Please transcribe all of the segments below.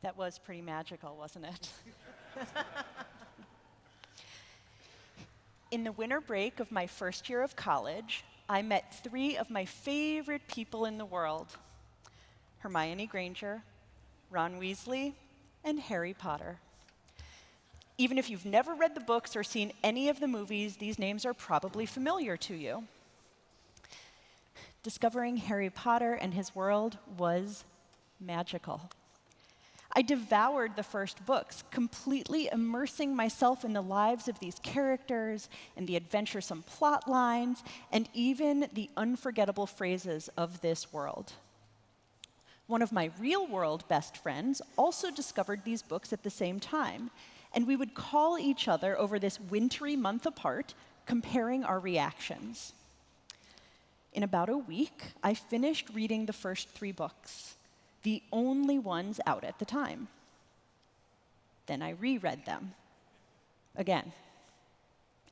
That was pretty magical, wasn't it? In the winter break of my first year of college, I met 3 of my favorite people in the world: Hermione Granger, Ron Weasley, and Harry Potter. Even if you've never read the books or seen any of the movies, these names are probably familiar to you. Discovering Harry Potter and his world was magical. I devoured the first books, completely immersing myself in the lives of these characters and the adventuresome plot lines and even the unforgettable phrases of this world. One of my real-world best friends also discovered these books at the same time, and we would call each other over this wintry month apart, comparing our reactions. In about a week, I finished reading the first 3 books, the only ones out at the time. Then I reread them, again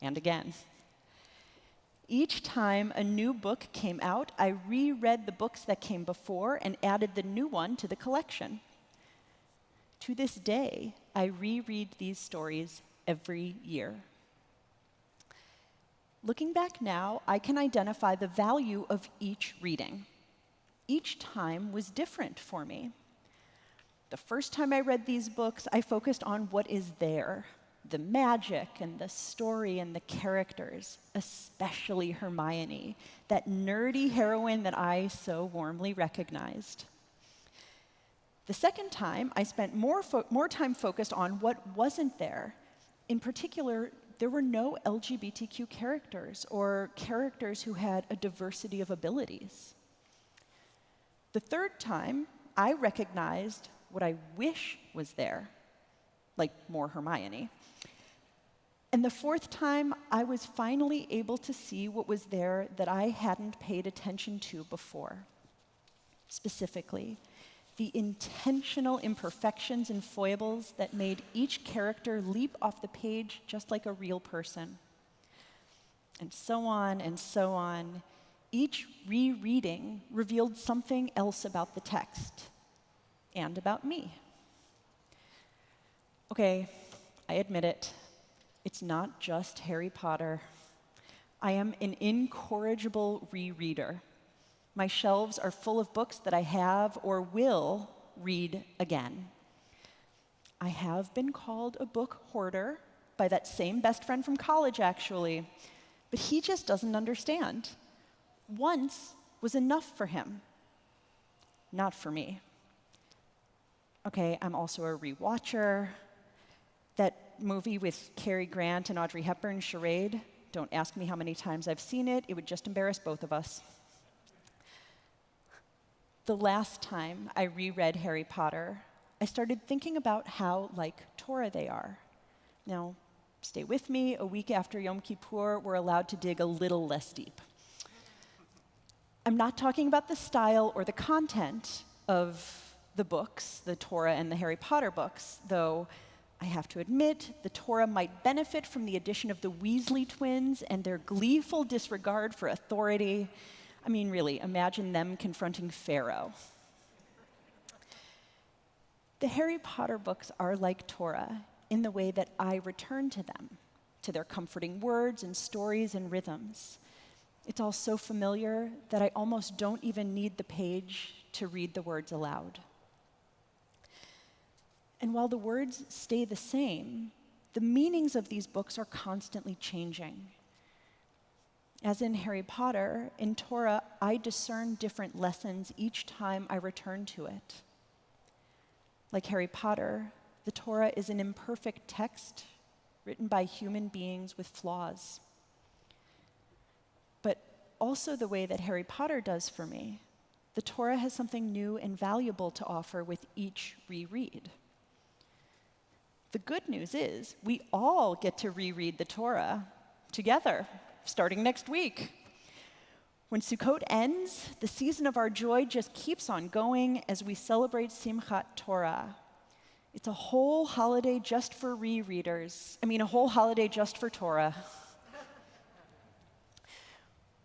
and again. Each time a new book came out, I reread the books that came before and added the new one to the collection. To this day, I reread these stories every year. Looking back now, I can identify the value of each reading. Each time was different for me. The first time I read these books, I focused on what is there, the magic and the story and the characters, especially Hermione, that nerdy heroine that I so warmly recognized. The second time, I spent more time focused on what wasn't there. In particular, there were no LGBTQ characters or characters who had a diversity of abilities. The third time, I recognized what I wish was there, like more Hermione. And the fourth time, I was finally able to see what was there that I hadn't paid attention to before. Specifically, the intentional imperfections and foibles that made each character leap off the page just like a real person. And so on and so on. Each rereading revealed something else about the text and about me. Okay, I admit it. It's not just Harry Potter. I am an incorrigible rereader. My shelves are full of books that I have or will read again. I have been called a book hoarder by that same best friend from college, actually, but he just doesn't understand. Once was enough for him, not for me. Okay, I'm also a rewatcher. That movie with Cary Grant and Audrey Hepburn, Charade, don't ask me how many times I've seen it. It would just embarrass both of us. The last time I reread Harry Potter, I started thinking about how like Torah they are. Now, stay with me. A week after Yom Kippur, we're allowed to dig a little less deep. I'm not talking about the style or the content of the books, the Torah and the Harry Potter books, though I have to admit the Torah might benefit from the addition of the Weasley twins and their gleeful disregard for authority. I mean, really, imagine them confronting Pharaoh. The Harry Potter books are like Torah in the way that I return to them, to their comforting words and stories and rhythms. It's all so familiar that I almost don't even need the page to read the words aloud. And while the words stay the same, the meanings of these books are constantly changing. As in Harry Potter, in Torah, I discern different lessons each time I return to it. Like Harry Potter, the Torah is an imperfect text written by human beings with flaws. But also the way that Harry Potter does for me, the Torah has something new and valuable to offer with each reread. The good news is we all get to reread the Torah together, starting next week. When Sukkot ends, the season of our joy just keeps on going as we celebrate Simchat Torah. It's a whole holiday just for rereaders. I mean, a whole holiday just for Torah.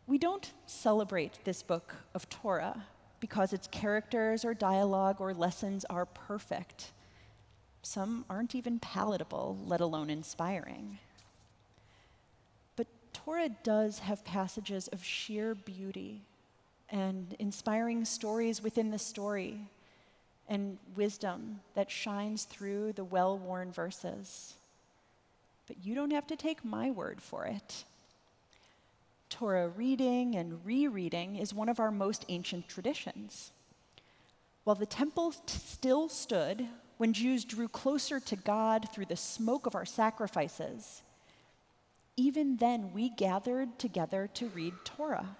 We don't celebrate this book of Torah because its characters or dialogue or lessons are perfect. Some aren't even palatable, let alone inspiring. But Torah does have passages of sheer beauty and inspiring stories within the story and wisdom that shines through the well-worn verses. But you don't have to take my word for it. Torah reading and rereading is one of our most ancient traditions. While the temple still stood when Jews drew closer to God through the smoke of our sacrifices, even then we gathered together to read Torah.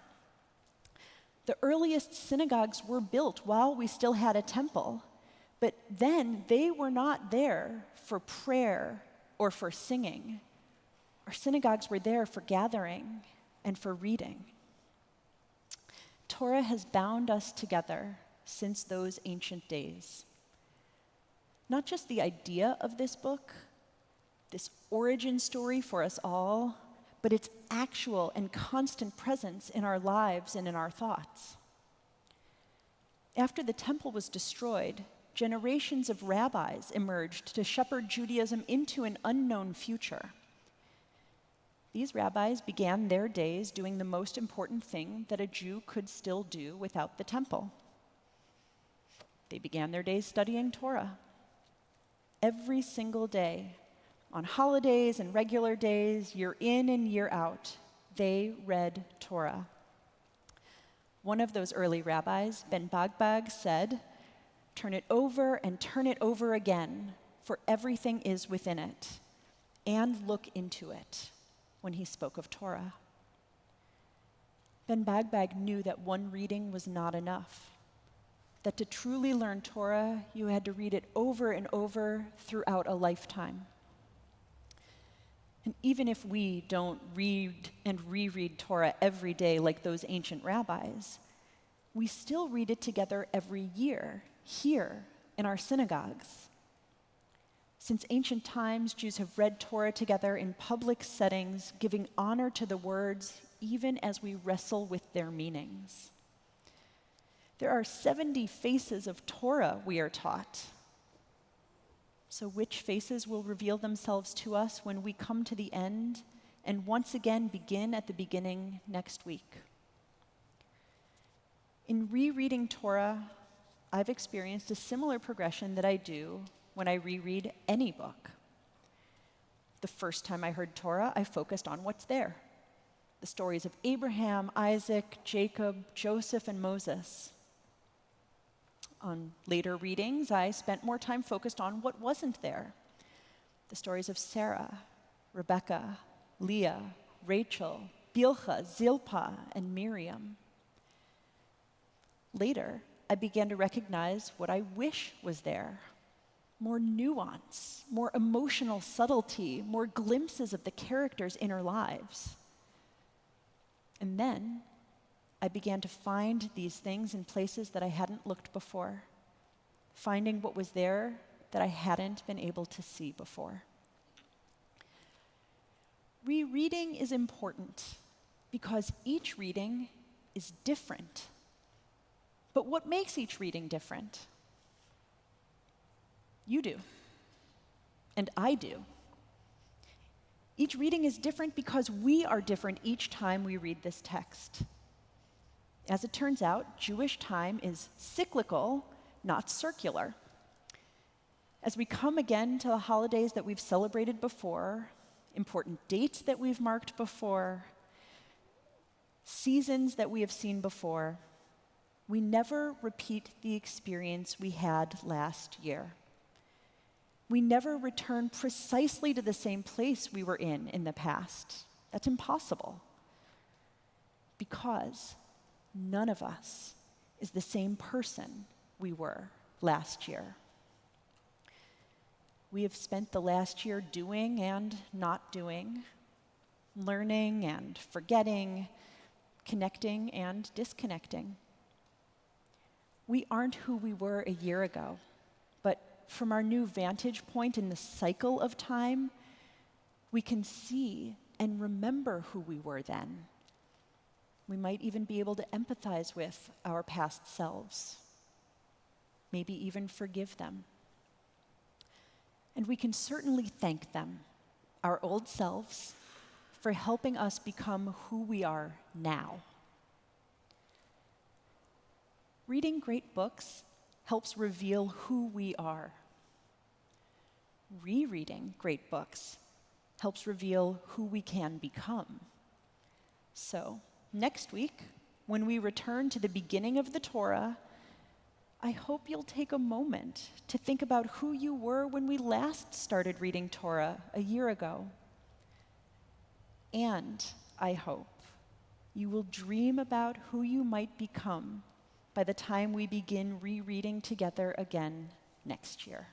The earliest synagogues were built while we still had a temple, but then they were not there for prayer or for singing. Our synagogues were there for gathering and for reading. Torah has bound us together since those ancient days. Not just the idea of this book, this origin story for us all, but its actual and constant presence in our lives and in our thoughts. After the temple was destroyed, generations of rabbis emerged to shepherd Judaism into an unknown future. These rabbis began their days doing the most important thing that a Jew could still do without the temple. They began their days studying Torah. Every single day, on holidays and regular days, year in and year out, they read Torah. One of those early rabbis, Ben Bagbag, said, "Turn it over and turn it over again, for everything is within it, and look into it," when he spoke of Torah. Ben Bagbag knew that one reading was not enough, that to truly learn Torah, you had to read it over and over throughout a lifetime. And even if we don't read and reread Torah every day like those ancient rabbis, we still read it together every year, here in our synagogues. Since ancient times, Jews have read Torah together in public settings, giving honor to the words even as we wrestle with their meanings. There are 70 faces of Torah, we are taught. So which faces will reveal themselves to us when we come to the end and once again begin at the beginning next week? In rereading Torah, I've experienced a similar progression that I do when I reread any book. The first time I heard Torah, I focused on what's there. The stories of Abraham, Isaac, Jacob, Joseph, and Moses. On later readings, I spent more time focused on what wasn't there. The stories of Sarah, Rebecca, Leah, Rachel, Bilhah, Zilpah, and Miriam. Later, I began to recognize what I wish was there. More nuance, more emotional subtlety, more glimpses of the characters' inner lives. And then I began to find these things in places that I hadn't looked before, finding what was there that I hadn't been able to see before. Rereading is important because each reading is different. But what makes each reading different? You do, and I do. Each reading is different because we are different each time we read this text. As it turns out, Jewish time is cyclical, not circular. As we come again to the holidays that we've celebrated before, important dates that we've marked before, seasons that we have seen before, we never repeat the experience we had last year. We never return precisely to the same place we were in the past. That's impossible. Because none of us is the same person we were last year. We have spent the last year doing and not doing, learning and forgetting, connecting and disconnecting. We aren't who we were a year ago, but from our new vantage point in the cycle of time, we can see and remember who we were then. We might even be able to empathize with our past selves, maybe even forgive them. And we can certainly thank them, our old selves, for helping us become who we are now. Reading great books helps reveal who we are. Rereading great books helps reveal who we can become. So, next week, when we return to the beginning of the Torah, I hope you'll take a moment to think about who you were when we last started reading Torah a year ago. And I hope you will dream about who you might become by the time we begin rereading together again next year.